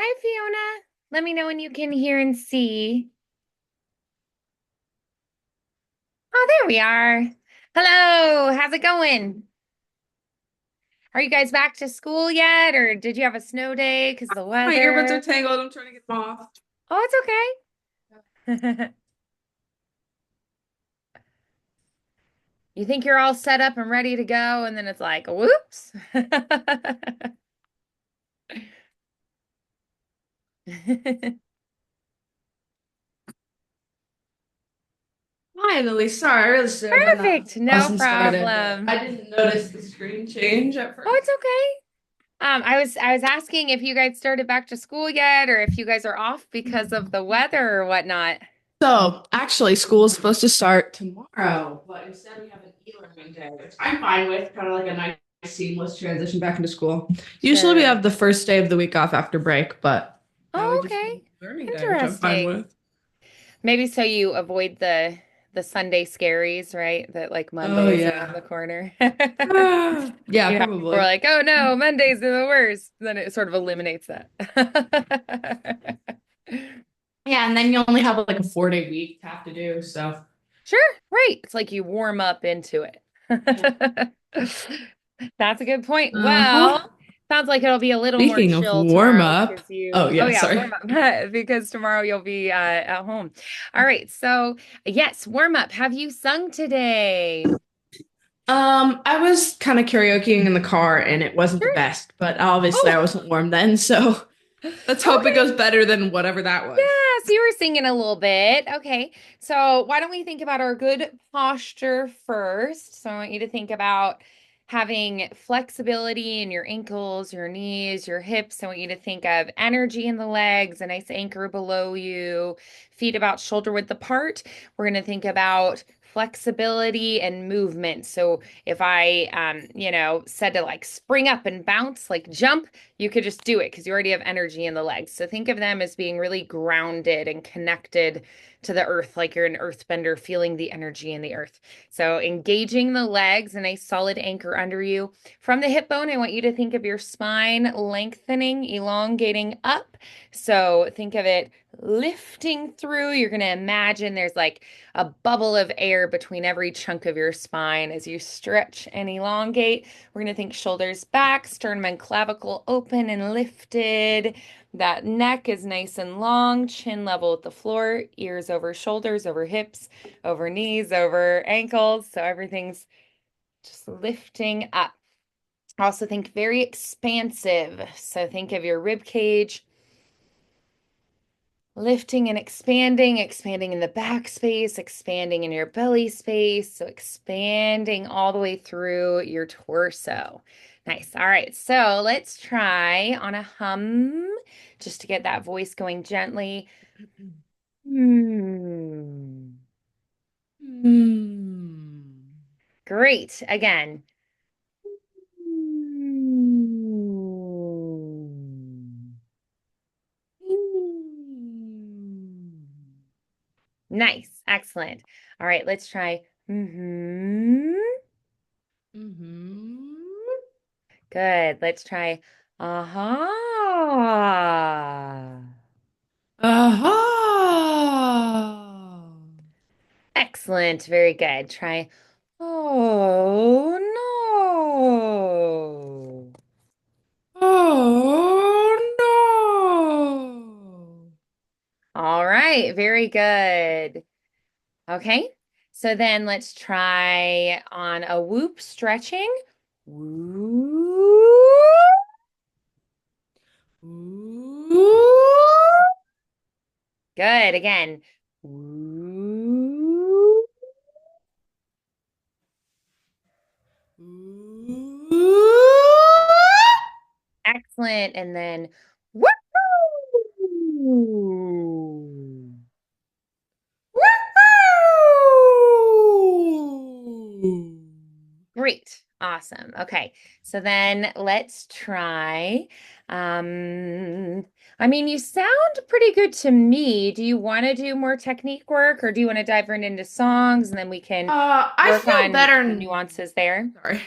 Hi, Fiona. Let me know when you can hear and see. Oh, there we are. Hello, how's it going? Are you guys back to school yet, or did you have a snow day because of the My earbuds are weather? tangled. I'm trying to get them off. Oh, it's okay. You think you're all set up and ready to go, and then it's like, whoops. Finally, sorry, I really should have done that Perfect, before the no lesson started, but problem. I didn't notice the screen change at Oh, first. it's okay. I was asking if you guys started back to school yet, or if you guys are off because of the weather or whatnot. So, actually, school is supposed to start tomorrow, but instead we have an e-learning day, which I'm fine with, kind of like a nice seamless transition back into school. Usually we Sure. have the first day of the week off after break, but now we Oh, just have okay. an e-learning day, which I'm fine Interesting. with. Maybe so you avoid the Sunday scaries, right? That like Oh, Monday's around yeah. the corner. Yeah, You know, people are probably. like, "Oh no, Mondays are the worst." Then it sort of eliminates that. Yeah, and then you only have like a 4-day week to have to do, so. Sure, right. It's like you warm up into it. Yeah. That's a good point. Uh-huh. Well, sounds like it'll be a little more Speaking of chill warm tomorrow up, because oh oh yeah, yeah, sorry. warm up because tomorrow you'll be at home. All right. So, yes, warm up. Have you sung today? I was kind of karaokeing in the car and it wasn't the Sure. best, but obviously I Oh, wasn't warm then, so let's hope it okay. goes better than whatever that Yeah, was. so you were singing a little bit. Okay. So why don't we think about our good posture first? So I want you to think about having flexibility in your ankles, your knees, your hips. I want you to think of energy in the legs, a nice anchor below you, feet about shoulder width apart. We're going to think about flexibility and movement. So if I said to like spring up and bounce, like jump, you could just do it because you already have energy in the legs. So think of them as being really grounded and connected to the earth, like you're an earthbender feeling the energy in the earth. So engaging the legs and a solid anchor under you. From the hip bone, I want you to think of your spine lengthening, elongating up. So think of it lifting through. You're going to imagine there's like a bubble of air between every chunk of your spine as you stretch and elongate. We're going to think shoulders back, sternum and clavicle open and lifted. That neck is nice and long, chin level with the floor, ears over shoulders, over hips, over knees, over ankles. So everything's just lifting up. Also think very expansive. So think of your rib cage lifting and expanding, expanding in the back space, expanding in your belly space. So expanding all the way through your torso. Nice. All right. So let's try on a hum just to get that voice going gently. Hmm. Hmm. Great. Again. Nice. Excellent. All right. Let's try. Mm-hmm. Good. Let's try. Aha. Aha. Excellent. Very good. Try. Oh no. Oh no. All right. Very good. Okay. So then let's try on a whoop stretching. Whoop. Ooh. Good. Again. Whoop. Excellent. And then whoop. Great. Awesome. Okay. So then let's try. I mean, you sound pretty good to me. Do you want to do more technique work or do you want to dive right into songs and then we can I work feel on better. the nuances there? Sorry.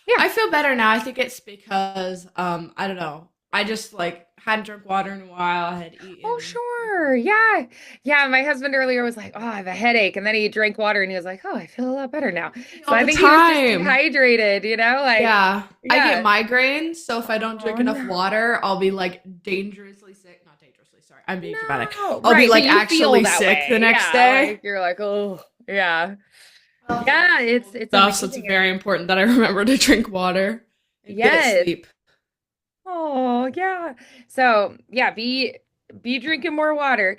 Yeah. I feel better now. I think it's because I don't know. I just like hadn't drunk water in a while. I had Oh, eaten sure. incorrectly. Yeah. Yeah. My husband earlier was like, oh, I have a headache. And then he drank water and he was like, oh, I feel a lot better now. Me So all I the think he was just time. dehydrated, like, Yeah, I get yeah. migraines, so if I don't drink Oh, enough no. water, I'll be like dangerously sick. Not dangerously, sorry. I'm being dramatic. No. I'll be Right. But like you feel actually that sick the way. next Yeah. day. Like you're like, oh, yeah. I have to Yeah. drink It's, cold it's stuff, so it's amazing. very important that I remember to drink water and get Yes. sleep. Oh, yeah. So, yeah, be drinking more water.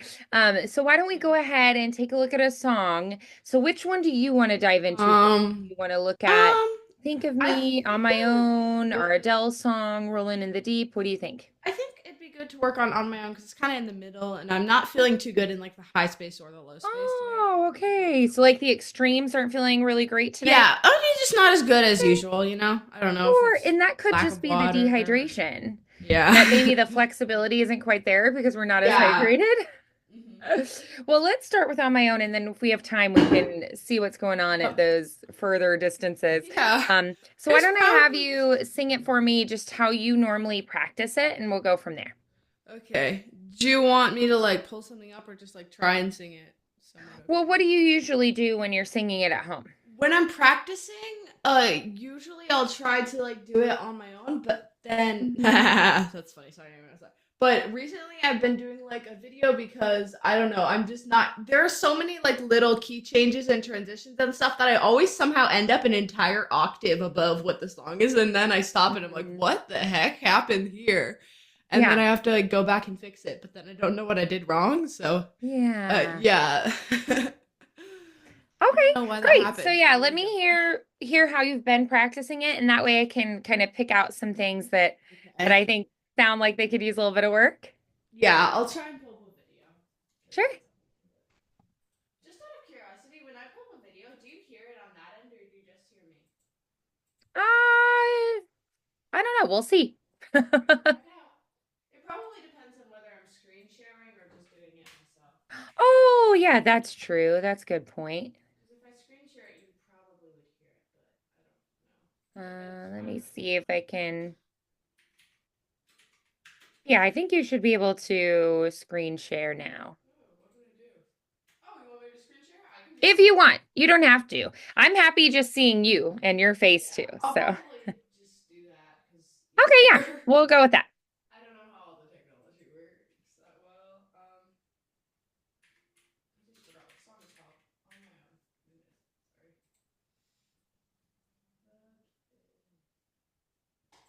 So why don't we go ahead and take a look at a song? So which one do you want to dive into first? Do Um, you want to look at um, Think of I Me, On think My it would be Own, or good. Adele's song, Rolling in the Deep? What do you think? I think it'd be good to work on my own because it's kind of in the middle, and I'm not feeling too good in like the high space or the low space today. Oh, okay. So like the extremes aren't feeling really great today? Yeah, I mean, just not as good as Okay. usual, you know? I don't know if Sure. it's And that could lack just of be the water. dehydration. That Yeah. maybe the flexibility isn't quite there because we're not as Yeah. hydrated. Mhm. Well, let's start with On My Own, and then if we have time, we can see what's going on at Oh, those further distances. yeah. So why It's don't I have probably you sing it for me, just how you normally practice it, and we'll go from there. okay. Do you want me to like pull something up or just like try and sing it somewhat Well, okay? what do you usually do when you're singing it at home? When I'm practicing, usually I'll try to like do it on my own, but then that's funny. Sorry, I missed that. But recently I've been doing like a video because I don't know, I'm just not there are so many like little key changes and transitions and stuff that I always somehow end up an entire octave above what the song is and then I stop and I'm like, Mhm. what the heck happened here? And then Yeah. I have to like go back and fix it, but then I don't know what I did wrong, so Yeah. yeah. I don't Okay, know why that great. So happened. So yeah, I'm let gonna me go. hear how you've been practicing it, and that way I can kind of pick out some things that Okay. I think sound like they could use a little bit of work. Yeah, I'll try and pull up a video. Okay, Sure. one second. Just out of curiosity, when I pull up a video, do you hear it on that end or do you just hear me? I don't know. We'll see. Okay. It probably depends on whether I'm screen sharing or just doing it myself. Oh, yeah, that's true. That's a good point. Because if I screen share it, you probably would hear it, but I don't know. Depends. Let I'm me not sure. see if I can. Yeah, I think you should be able to screen share now. Oh, what do I do? Oh, you want me to screen share? I can do If that. you want. You don't have to. I'm happy just seeing you and your face too. Yeah, I'll So, probably just do that because okay, yeah, easier. we'll go with that. I don't know how all the technology works that well. I just forgot what the song is called. On my own. Goodness. Sorry. Oh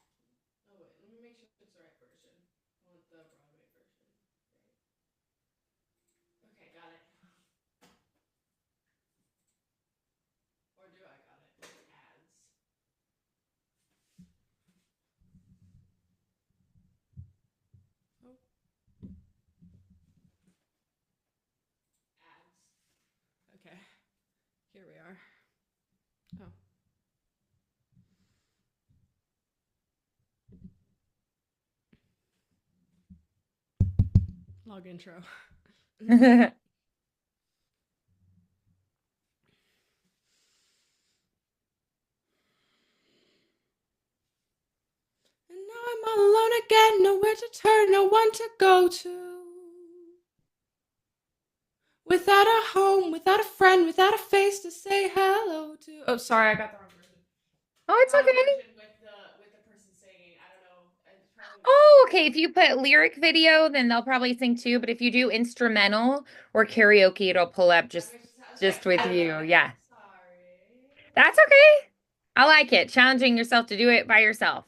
wait, let me make sure it's the right version. I want the Broadway version. Right. Okay, got it. Or do I got it? Ads. Oh, ads. Okay, here we are. Oh, log intro. And now I'm all alone again, nowhere to turn, no one to go to. Without a home, without a friend, without a face to say hello to. Oh, sorry, I got the wrong version. Oh, I it's got a okay. version with the person singing. I don't know. It's probably what you Oh, got. okay. If you put lyric video, then they'll probably sing too. But if you do instrumental or karaoke, it'll pull up Okay, just I with don't know. you. Okay, Yeah. sorry. That's okay. I like it. Challenging yourself to do it by yourself.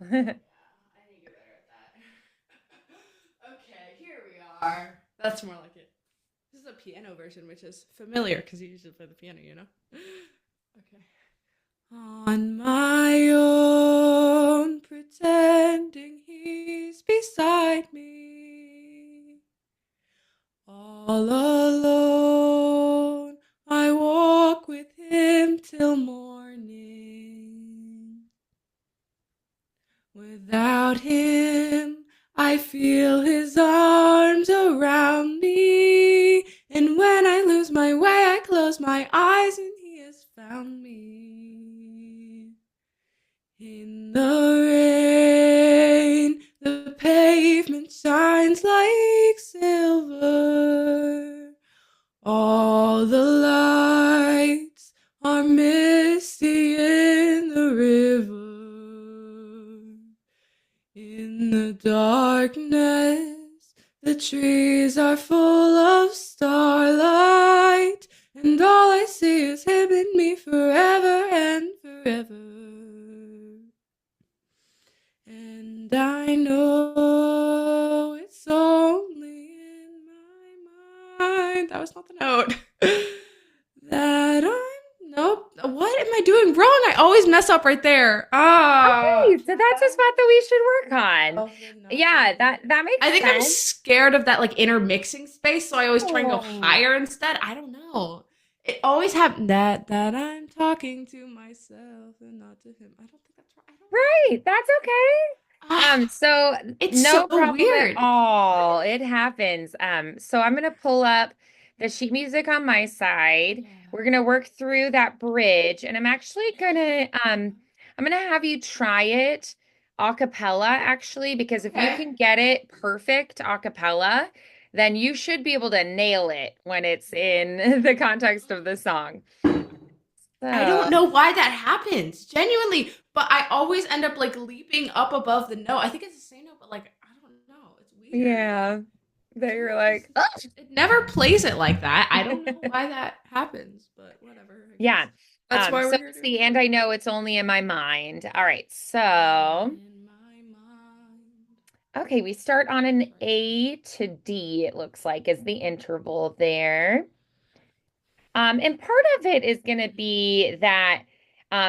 Yeah, I need to get better at that. Okay, here we are. That's more like it. This is a piano version, which is familiar because you usually play the piano, you know? Okay. On my own, pretending he's beside me. All alone, I walk with him till morning. Without him, I feel his arms around me. And when I lose my way, I close my eyes and he has found me. In the rain, The pavement shines like silver. All the lights are misty in the river. In the darkness, the trees are full of starlight, and all I see is him and me forever and forever. And I know it's only in my mind. That was not the note. That I'm. Nope. What am I doing wrong? I always mess up right there. Ah. Okay, so that's a spot that we should work on. Yeah, Nothing. that I makes think I'm sense. scared of that like intermixing space, so I always try and go Oh, higher instead. I don't know. It always happens that I'm talking to myself and not to him. I don't think that's right. I don't right. That's okay. Ah, So it's so no problem at weird. all. It happens. So I'm gonna pull up the sheet music on my side. Yeah. We're gonna work through that bridge, and I'm gonna have you try it a cappella actually, because if you Okay. can get it perfect a cappella, then you should be able to nail it when it's in the context of the song. I don't So know why that happens, genuinely, but I always end up like leaping up above the note. I think it's the same note, but like I don't know. It's weird. yeah, that Some you're of it just like, oh. it never plays it like that. I don't know why that happens, but whatever, I guess. Yeah. That's why So we're here to see, and explore. I know it's only in my mind. All right. So, In my mind. okay, we start on an Sorry. A to D, it looks like, is the interval there. And part of it is going to be that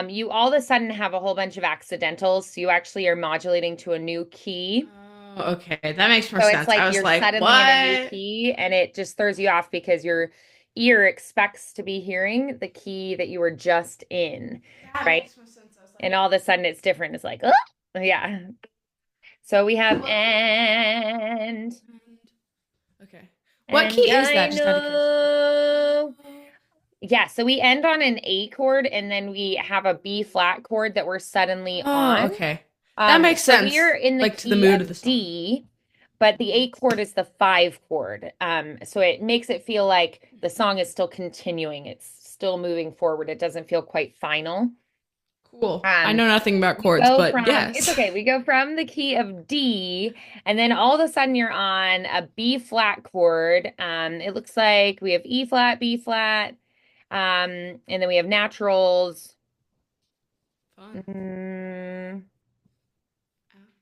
you all of a sudden have a whole bunch of accidentals. So you actually are modulating to a new key. Oh, okay. That makes more So it's sense. I like was you're like, suddenly in a new what? key, and it just throws you off because your ear expects to be hearing the key that you were just in, That right? makes more sense. I was like, And all of a sudden it's different. It's like, oh, yeah. So we have what key? And okay. What and key is I that? Just out of curiosity. know. Yeah, so we end on an A chord and then we have a B flat chord that we're suddenly Oh, on. okay. That makes So we are sense. in the Like to the key mood of the of song. D, but the Mhm. A chord is the five chord. So it makes it feel like the song is still continuing. It's still moving forward. It doesn't feel quite final. Cool. I Um, know nothing about we chords, go but from, it's yes. okay. We go from the key of D, and then all of a sudden you're on a B flat chord. It looks like we have E flat, B flat, and then we have naturals. Fun. Mm,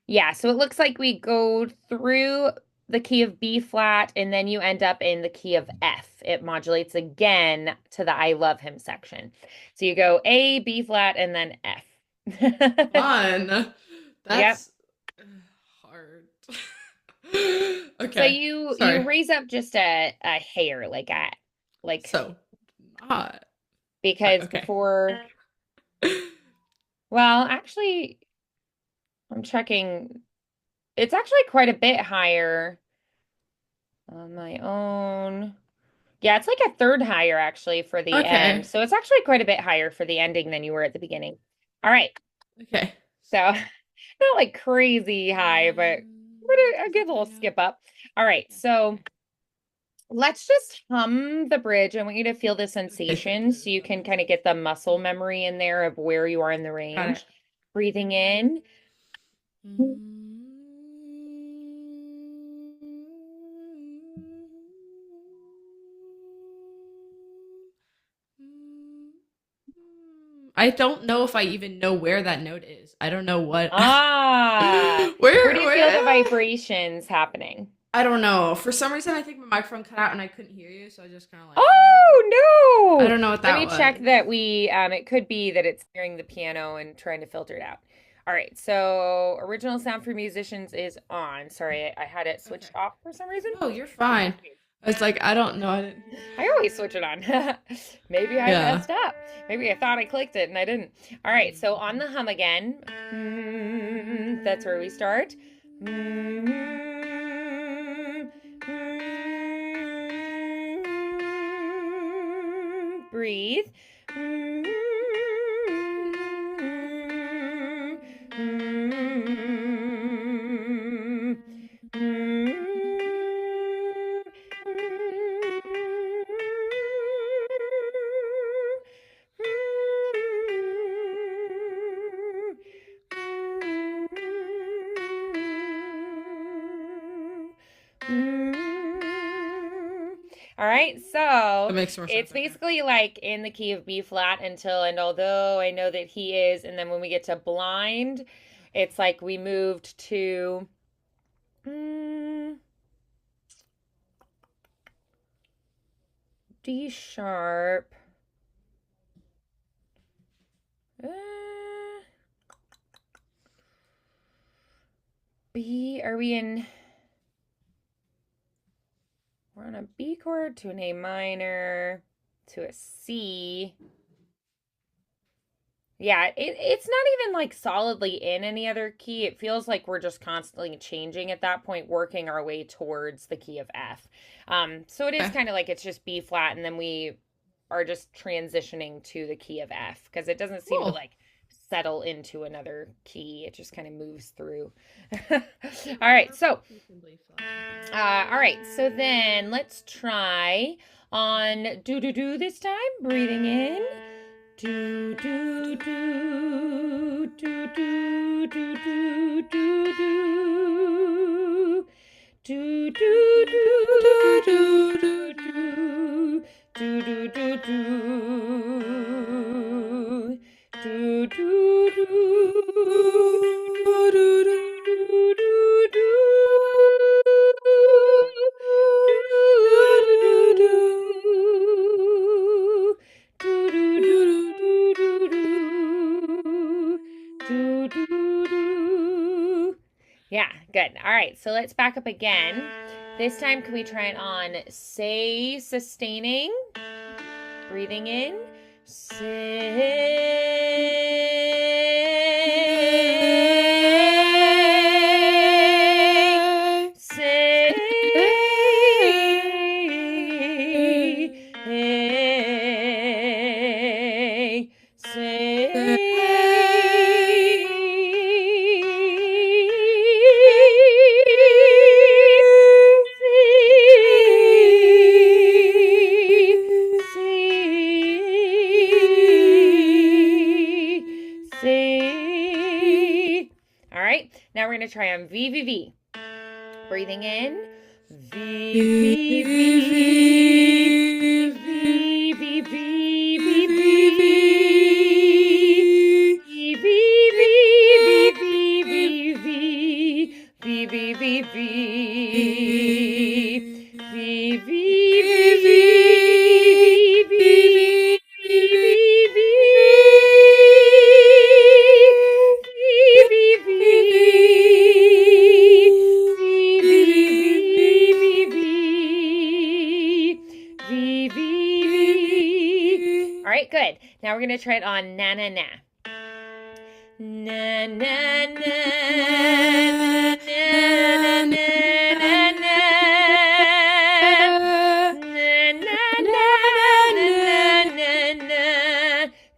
yeah, so it looks like we go through the key of B flat, and then you end up in the key of F. It modulates again to the I love him section. So you go A, B flat, and then F. Fun. Yep. That's hard. So Okay. you Sorry. raise up just a hair like So not. But because okay. before, well, actually I'm checking, it's actually quite a bit higher on my own. Yeah, it's like a third higher actually for the end. Okay. So it's actually quite a bit higher for the ending than you were at the beginning. All right. Okay. So not like crazy high, but a Is good that the little high note? skip up. All right. So Okay. let's just hum the bridge. I want you to feel the Okay. Okay. sensation so you That can makes kind of sense. get the muscle memory in there of where you are in the Got it. range. Breathing in. I don't know if I even know where that note is. I don't know what. Ah, where do you feel the where? vibrations happening? I don't know. For some reason, I think my microphone cut out and I couldn't hear you, so I just kind of like. I Oh, don't know what no. Let that me check was. that it could be that it's hearing the piano and trying to filter it out. All right, so original sound for musicians is on. Sorry, I had it Okay. switched off for some reason. No, you're fine. I was like, I don't know. I didn't hear. I always switch it on. Maybe I Yeah. messed up. Maybe I thought I clicked it and I didn't. All right, so on the hum again. That's where we start. Breathe. right. That So makes more it's sense. Okay. basically like in the key of B flat until and although I know that he is, and then when we get to blind, it's like we moved to mm, D sharp. Uh, B, are we in? We're on a B chord to an A minor to a C. Yeah, it's not even like solidly in any other key. It feels like we're just constantly changing at that point, working our way towards the key of F. So it is Okay. kind of like it's just B flat, and then we are just transitioning to the key of F because it doesn't seem to Cool. like settle into another key. It just kind of moves through. All right, so all right, so then let's try on do do do this time. Breathing in. Do do do do do do do do do. Do do do do do do. Do do do do. Do do do Yeah, good. All right, so let's back up again. This time, can we try it on say sustaining? Breathing in. Say. Say. See. All right, now we're going to try on V, V, V. Breathing in. V, V, V. V, V, V, V, V. V, V, V, V, V, V. V, V, V, V. V, V, V, All right, good. Now we're going to try it on na na na. Na na na na na na na na. Na na na na na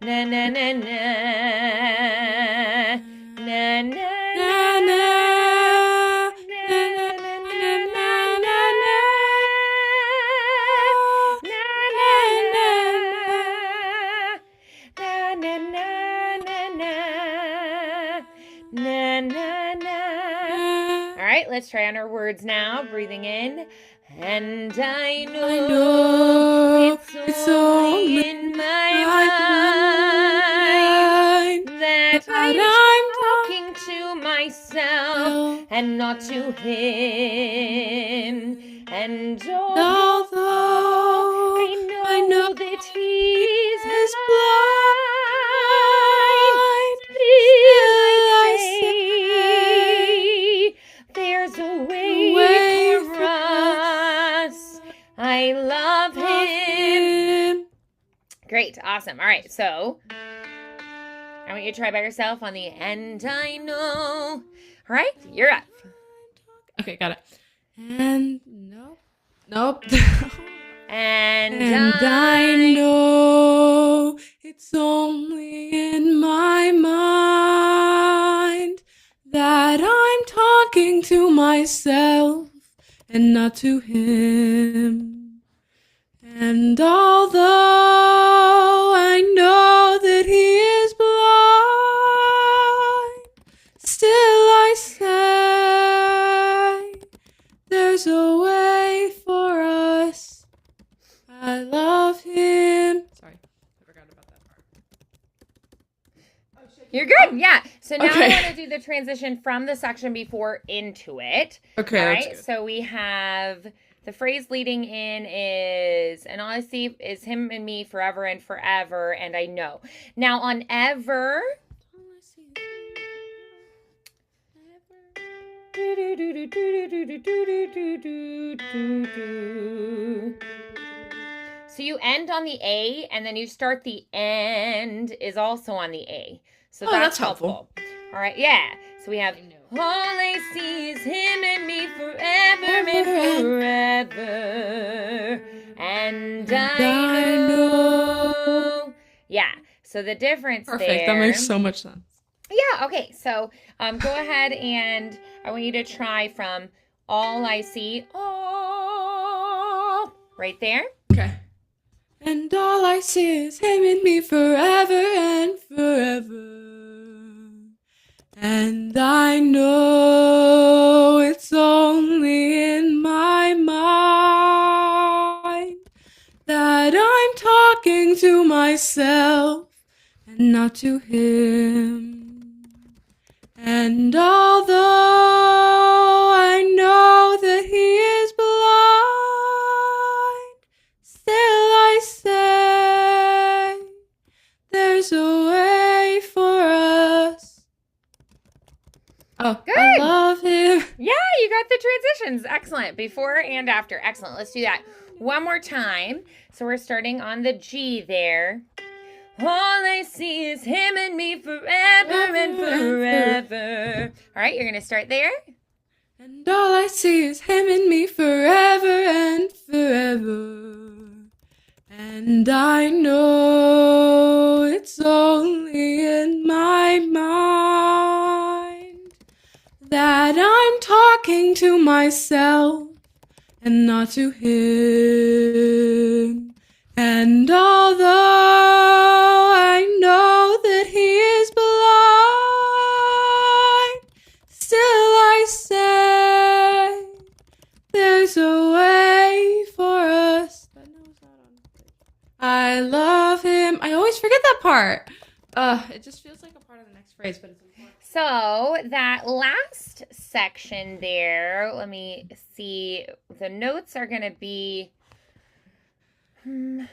na na na na na. Na na na All right, let's try on our words now. Breathing in. And I know it's only in my mind that I'm talking to myself and not to him. And although I know that he's blind, still I say there's a way for us. I love him. Great, awesome. All right, so I want you to try by yourself on the and I know. All right, you're up. Okay, got it. And nope. Nope. And I know it's only in my mind that I'm talking to myself and not to him. And although I know that he is blind, still I say there's a way for us. You're good. Yeah. So now I want Okay. to do the transition from the section before into it. All Okay, that's right. good. So we have the phrase leading in is, and all I see is him and me forever and forever, and I know. Now on ever, so you end on the A and then you start the end is also on the A. So Oh, that's that's helpful. helpful. All right, yeah. So we have I know. all I see is him and me forever Forever and and forever. And and I I know. know. Yeah. So the difference Perfect. That makes there. so much sense. Yeah, okay. So go ahead and I want you to try from all I see. All right there. Okay. And all I see is him and me forever and forever. And I know it's only in my mind that I'm talking to myself and not to him. And although I know that he is blind, still I say there's a way for us. Oh, Good. I love him. Yeah, you got the transitions. Excellent. Before and after. Excellent. Let's do that one more time. So we're starting on the G there. All I see is him and me forever and forever. All right, you're going to start there. And all I see is him and me forever and forever. And I know it's only in my mind that I'm talking to myself and not to him. And although I know that he is blind, still I say there's a way for us. I love him. I always forget that part. It just feels like a part of the next phrase, but it's important. So that last section there, let me see. The notes are going to be there's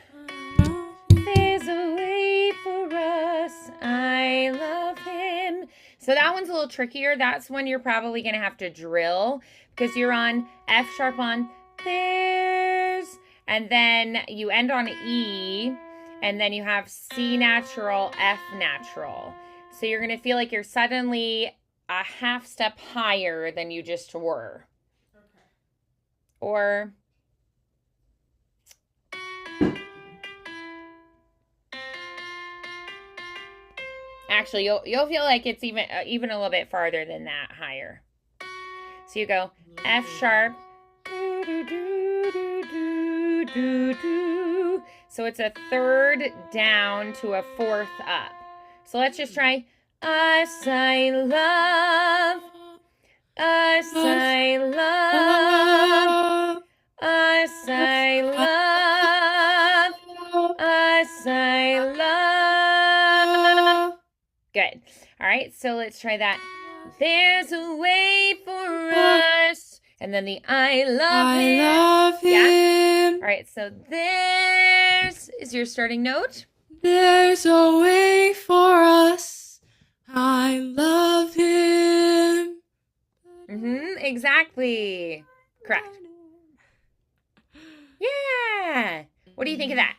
a way for us. I love him. So that one's a little trickier. That's one you're probably going to have to drill because you're on F sharp on there's, and then you end on E, and then you have C natural, F natural. So you're going to feel like you're suddenly a half step higher than you just were. Okay. Or actually, you'll feel like it's even a little bit farther than that, higher. So you go F sharp. So it's a third down to a fourth up. So let's just try us I love, us I love, us I love, us I love. Good. All right, so let's try that. There's a way for us. And then the I love him. I love him. Yeah. All right, so there's is your starting note. There's a way for us. I love him. Exactly. Correct. Yeah. What do you think of that?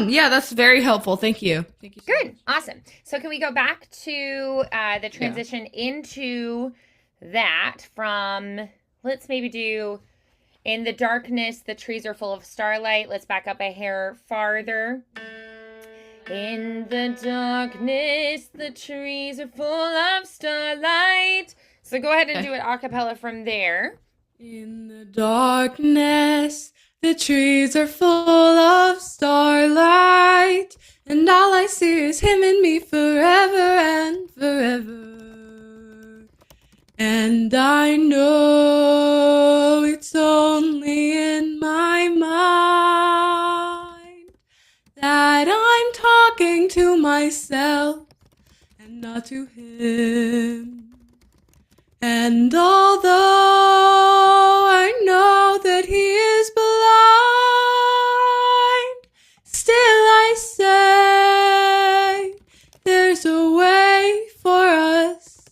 Yeah, that's very helpful. Thank you. Thank you so Good. much. Awesome. So can we go back to the transition into that from, let's maybe do in the darkness, the trees are full of starlight. Let's back up a hair farther. In the darkness, the trees are full of starlight. So go ahead and do it a cappella from there. In the darkness, the trees are full of starlight, and all I see is him and me forever and forever. And I know it's only in my mind that I'm talking to myself and not to him. And although I know that he is blind, still I say there's a way for us.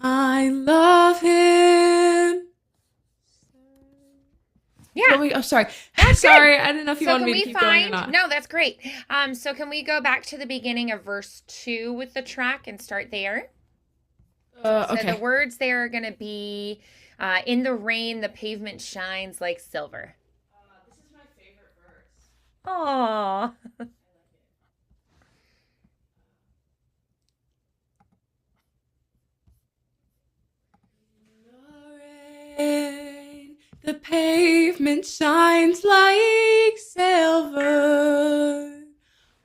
I love him. Yeah. Oh, sorry. That's Sorry, good. I didn't know if you So wanted can me to we keep going or find, not. no, that's great. So can we go back to the beginning of verse 2 with the track and start there? So the Okay. words there are going to be in the rain, the pavement shines like silver. This is my favorite verse. Aww. Rain, the pavement shines like silver.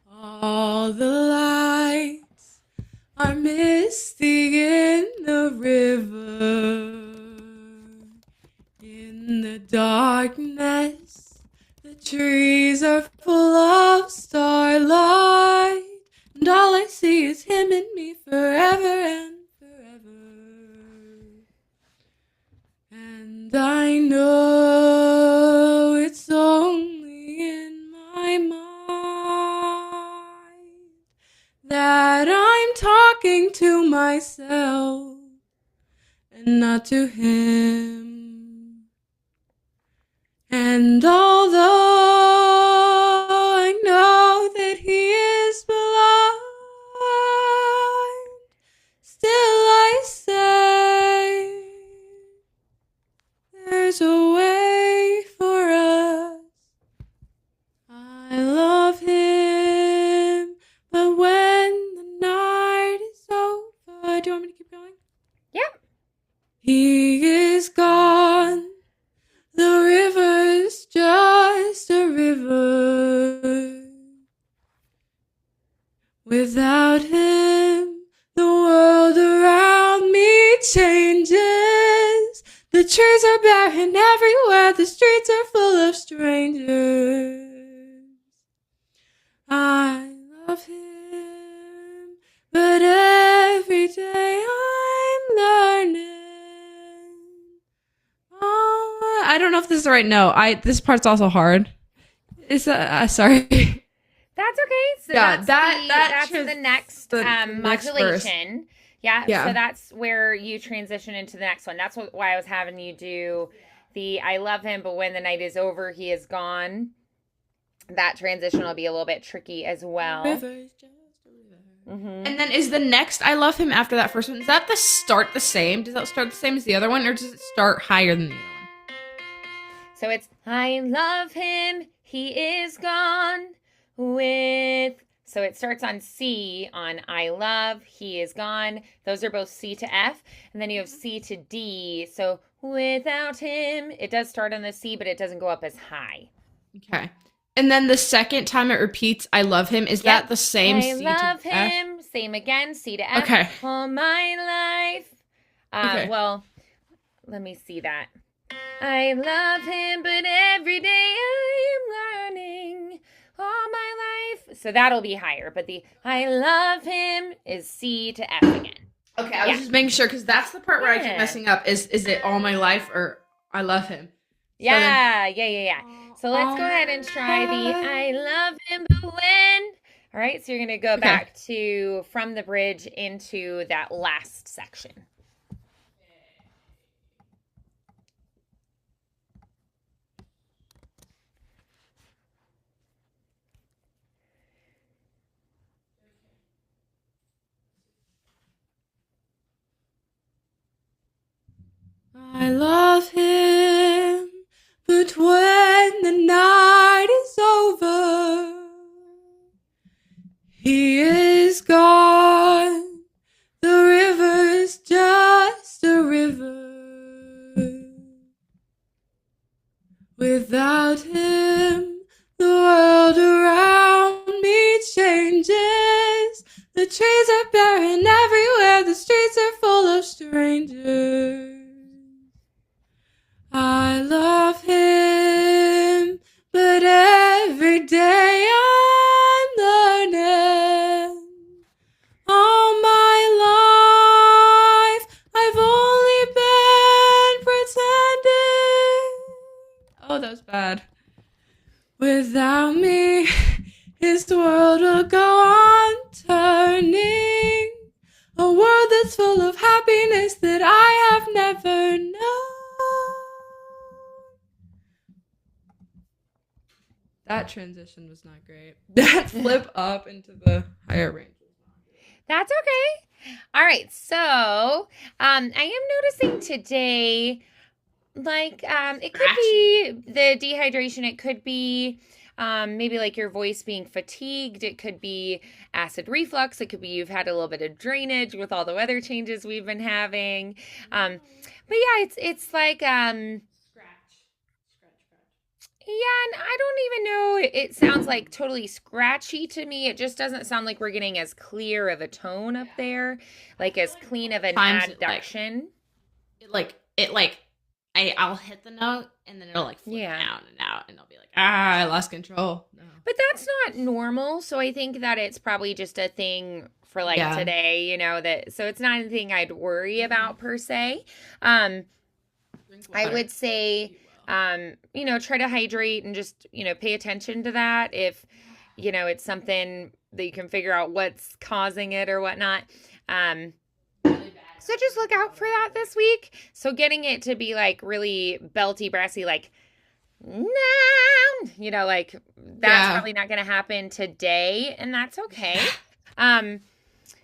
All the lights are misty in the river. In the darkness, the trees are full of starlight. And all I see is him and me forever and forever. And I know it's only in my mind that I'm talking to myself and not to him. And although I know that he is blind, still I say there's a way for us. I love him, but when the night is over, do you want me to keep going? Yep. He is gone. The river's just a river. Without him, the world around me changes. The trees are barren everywhere. The streets are full of strangers. I love him, but every day I'm learning. Oh, I don't know if this is the right note. This part's also hard. Is sorry. That's okay. So Yeah, that's the next the next modulation. Yeah, Yeah. So that's where you transition into the next one. That's why I was having you do the I love him, but when the night is over, he is gone. That transition will be a little bit tricky as well. River's just a river. And then is the next I love him after that first one? Is that the start the same? Does that start the same as the other one, or does it start higher than the other one? So it's I love him, he is gone with. So it starts on C on I love, he is gone. Those are both C to F. And then you have C to D. So without him, it does start on the C, but it doesn't go up as high. Okay. And then the second time it repeats I love him, is that the same I C love to F? him. Same again, C to F. Okay. All my life. Okay. Well, let me see that. I love him, but every day I am learning all my life. So that'll be higher, but the I love him is C to F again. Okay, I was just making sure, because that's the part where I keep messing up. Is it all my life or I love him? Yeah. So let's go ahead and try the I love him, but when. All right, so you're going to go back to from the bridge into that last section. I love him, but when the night is over, he is gone. The river's just a river. Without him, the world around me changes. The trees are barren everywhere. The streets are full of strangers. I love him, but every day I'm learning all my will go on turning. A world that's full of happiness that I have never known. That transition was not great. That flip up into the higher range was not good. That's okay. All right. So, I am noticing today, like, it could Scratchy. be the dehydration. It could be, maybe like your voice being fatigued. It could be acid reflux. It could be you've had a little bit of drainage with all the weather changes we've been having. Um, but yeah, it's like, Scratch. Scratch, scratch. yeah, and I don't even know. It sounds like totally scratchy to me. It just doesn't sound like we're getting as clear of a tone up Yeah. there, I like feel as like clean of both an times it like adduction. I'll hit the note and then it'll like flip Yeah. down and out and I'll be like, I lost control. No. But that's not normal. So I think that it's probably just a thing for like Yeah. today, that so it's not anything I'd worry about per se. Drink I water. would say, Eat well. try to hydrate and just, pay attention to that. If, it's something that you can figure out what's causing it or whatnot. Um, Really bad. so just look out for that this week. So getting it to be like really belty, brassy, like, no, like that's Yeah. probably not going to happen today, and that's okay. Um,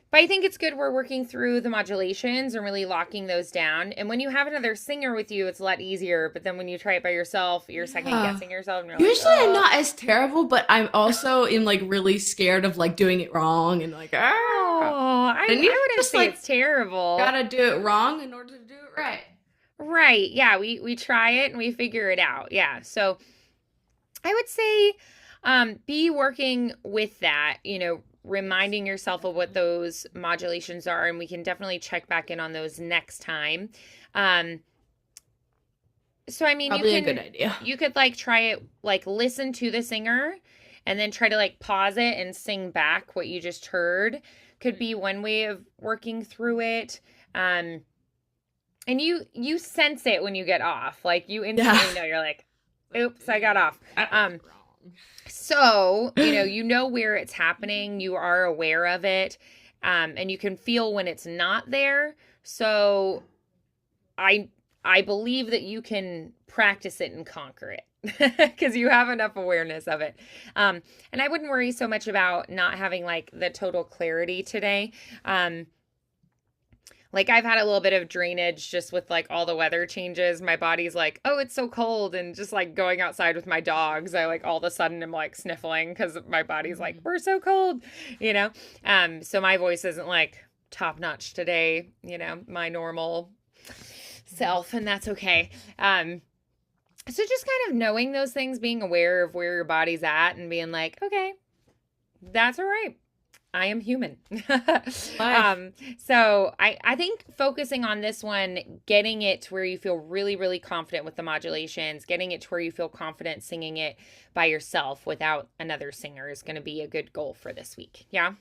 but I think it's good we're working through the modulations and really locking those down. And when you have another singer with you, it's a lot easier. But then when you try it by yourself, you're second Yeah. guessing yourself, and you're like, Usually I'm oh, not as terrible, but I'm also in like really scared of like doing it wrong and like I and you wouldn't just say like it's terrible. gotta do it wrong in order to do it right. Right. Yeah, we try it and we figure it out. Yeah. So I would say be working with that, reminding yourself of what those modulations are, and we can definitely check back in on those next time. Um, so I mean, Probably a good idea. you could like try it, like listen to the singer and then try to like pause it and sing back what you just heard. Could be one way of working through it. And you sense it when you get off. Like you instantly know, you're like, oops, I got off. That was wrong. So, you know where it's happening, you are aware of it, and you can feel when it's not there. So I believe that you can practice it and conquer it because you have enough awareness of it. And I wouldn't worry so much about not having like the total clarity today. Like I've had a little bit of drainage just with like all the weather changes. My body's like, oh, it's so cold. And just like going outside with my dogs, I like all of a sudden am like sniffling because my body's like, we're so cold, So my voice isn't like top notch today, my normal self, and that's okay. So just kind of knowing those things, being aware of where your body's at and being like, okay, that's all right. I am human. So I think focusing on this one, getting it to where you feel really, really confident with the modulations, getting it to where you feel confident singing it by yourself without another singer is going to be a good goal for this week. Yeah?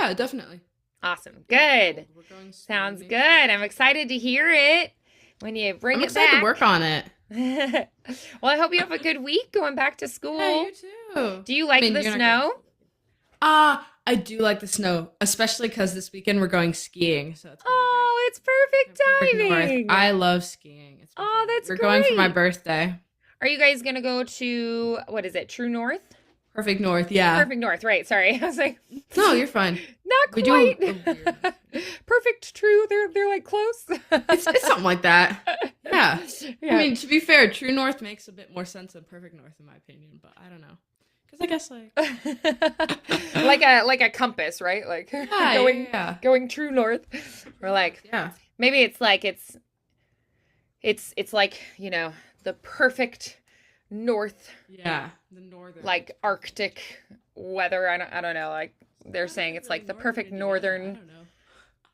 Yeah, definitely. Awesome. Good. We're going Sounds good. I'm excited to hear it when you bring I'm it excited back. to work on it. Well, I hope you have a good week going back to school. Yeah, you too. Do you like the you're not snow? I do like the snow, especially because this weekend we're going skiing. So it's Oh, it's perfect timing. I love skiing. It's my favorite. That's We're going for my great. birthday. Are you guys going to go to, what is it, True North? Perfect North, yeah. Perfect North, right. Sorry. I was like, No, you're fine. not We quite. do a weird- Perfect True. They're like close. It's something like that. Yeah. Yeah. I mean, to be fair, True North makes a bit more sense than Perfect North in my opinion, but I don't know. Because I guess like a compass, right? Like yeah. going true north. Or like maybe it's like it's like, the perfect north. Yeah, the northern. Like Arctic weather. I don't know. Like they're saying it's like the perfect northern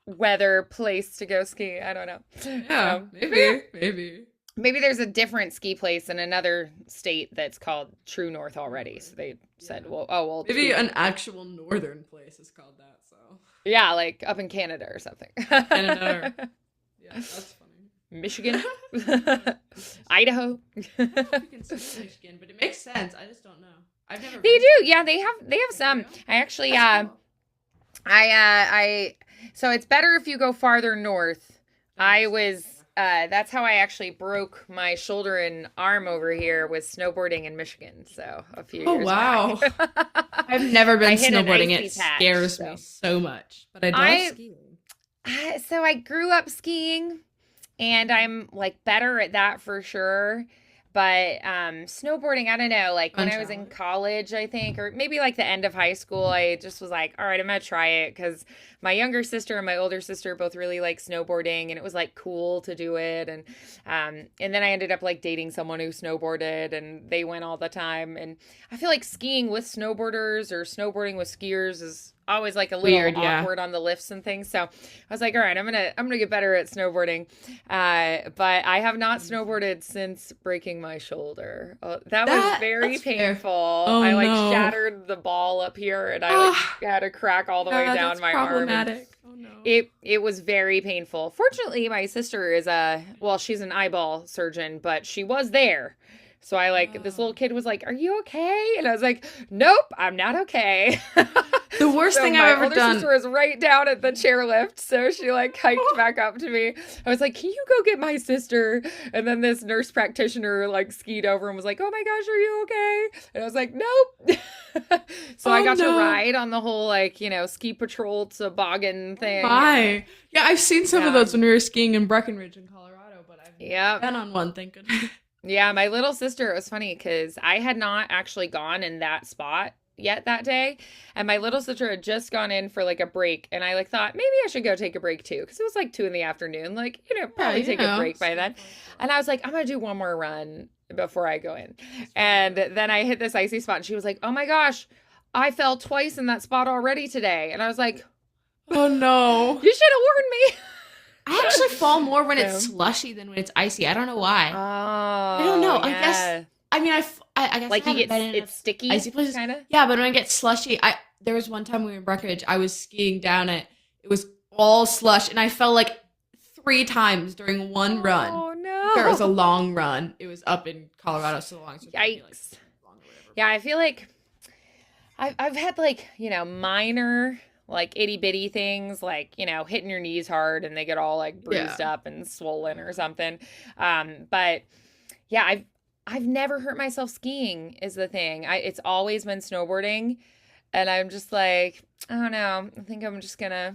weather place to go ski. I don't know. Yeah, maybe. Maybe there's a different ski place in another state that's called True North already. So they said, well, maybe an actual northern place is called that. So yeah, like up in Canada or something. Canada. Yeah, that's funny. Michigan, Idaho. I don't know if you can say Michigan, but it makes sense. I just don't know. I've never They been do. to Yeah, they have some. Ontario. I actually That's cool. I so it's better if you go farther north. That I makes sense. was that's how I actually broke my shoulder and arm over here with snowboarding in Michigan, so a few Oh years back. wow. I've never been I hit an snowboarding. icy It patch. scares me So so much. But I love I skiing. so I grew up skiing and I'm like better at that for sure. But snowboarding, I don't know, like when Fun I was in challenge. college, I think, or maybe like the end of high school, I just was like, all right, I'm gonna try it because my younger sister and my older sister both really like snowboarding, and it was like cool to do it, and then I ended up like dating someone who snowboarded, and they went all the time, and I feel like skiing with snowboarders or snowboarding with skiers is always like a little Weird, yeah. awkward on the lifts and things. So I was like, all right, I'm gonna get better at snowboarding. But I have not That makes sense. snowboarded since breaking my shoulder. That was very That's fair. painful. Oh I like no. shattered the ball up here and I like Ah, had a crack all the way yeah, down that's my arm and problematic. Oh no. it was very painful. Fortunately, my sister is she's an eyeball surgeon, but she was there. So I like this little Oh. kid was like, "Are you okay?" And I was like, "Nope, I'm not okay." The worst So thing I've my ever older done. sister was right down at the chairlift, so she like hiked back up to me. I was like, "Can you go get my sister?" And then this nurse practitioner like skied over and was like, "Oh my gosh, are you okay?" And I was like, "Nope." So I Oh got to no. ride on the whole like, ski patrol toboggan Oh thing and my. Yeah, I've seen some of yeah. those when we were skiing in Breckenridge in Colorado, but I've never Yep. been on one, thank goodness. Yeah, my little sister, it was funny because I had not actually gone in that spot yet that day. And my little sister had just gone in for like a break. And I like thought maybe I should go take a break too. Cause it was like 2 in the afternoon. Like, Yeah, probably take a break by then. snowfall still. And I was like, I'm gonna do one more run before I go in. That's And fair. then I hit this icy spot and she was like, oh my gosh, I fell twice in that spot already today. And I was like, Oh no. you should have warned I actually fall more when me. it's slushy than when it's icy. I don't know why. I don't Oh, know. I guess. yeah. I mean, I guess I Like you haven't get been in it's sticky, icy places. kind of. Yeah, but when I get slushy, there was one time we were in Breckenridge. I was skiing down it. It was all slush, and I fell like 3 times during one run. Oh Sure, it was a no. long run. It was up in Colorado, so long, so it took me like Yikes. long or whatever. Yeah, I feel like I've had like, minor like itty bitty things like, hitting your knees hard and they get all like Yeah. bruised up and swollen or something. But yeah, I've never hurt myself skiing is the thing. It's always been snowboarding and I'm just like, I don't know. I think I'm just gonna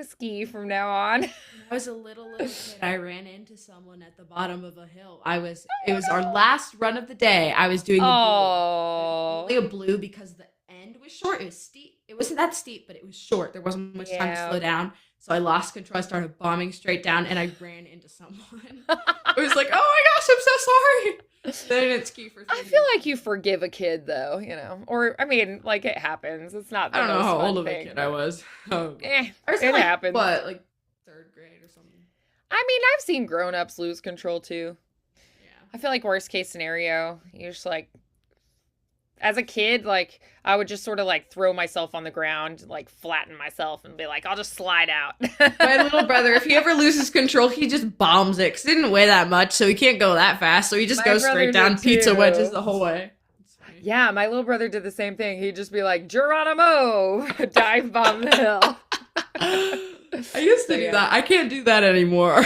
ski from now on. When I was a little kid, I ran into someone at the bottom of a hill. It Oh was our last run of the day. I was doing no. the blue. It was Oh. only a blue because the end was short. It was steep. It wasn't that steep, but it was short. There wasn't much time to Yeah. slow down. So I lost control. I started bombing straight down and I ran into someone. It was like, oh my gosh, I'm so sorry. Then I didn't ski for I 3 feel days. like you forgive a kid though, or I mean, like it happens. It's not I the don't know most how fun old of a thing, kid I but was. Oh. I was in it like, happens. what, like 3rd grade or something. I mean, I've seen grown-ups lose control too. Yeah. I feel like worst case scenario, you just like as a kid, like I would just sort of like throw myself on the ground, like flatten myself and be like, I'll just slide out. My little brother, if he ever loses control, he just bombs it. 'Cause he didn't weigh that much, so he can't go that fast. So he just My goes brother straight down, did pizza wedges too. the whole way. It's funny. Yeah, my little brother did the same thing. He'd just be like, Geronimo, dive bomb the hill. I used So to do yeah. that. I can't do that anymore.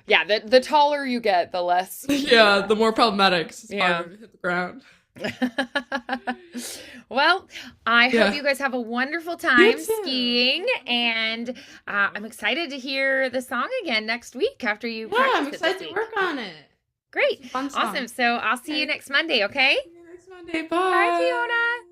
Yeah, the taller you get, the less. Yeah, the more problematic. 'Cause it's Yeah. harder to hit the ground. Well, I Yeah. hope you guys have a wonderful You time too. skiing, and I'm excited to hear the song again next week after you Yeah, I'm practice it excited this to week. work on it. Great. It's a fun song. Awesome. So I'll see you Okay. next Monday, okay? See you next Monday. Bye, Bye. Fiona.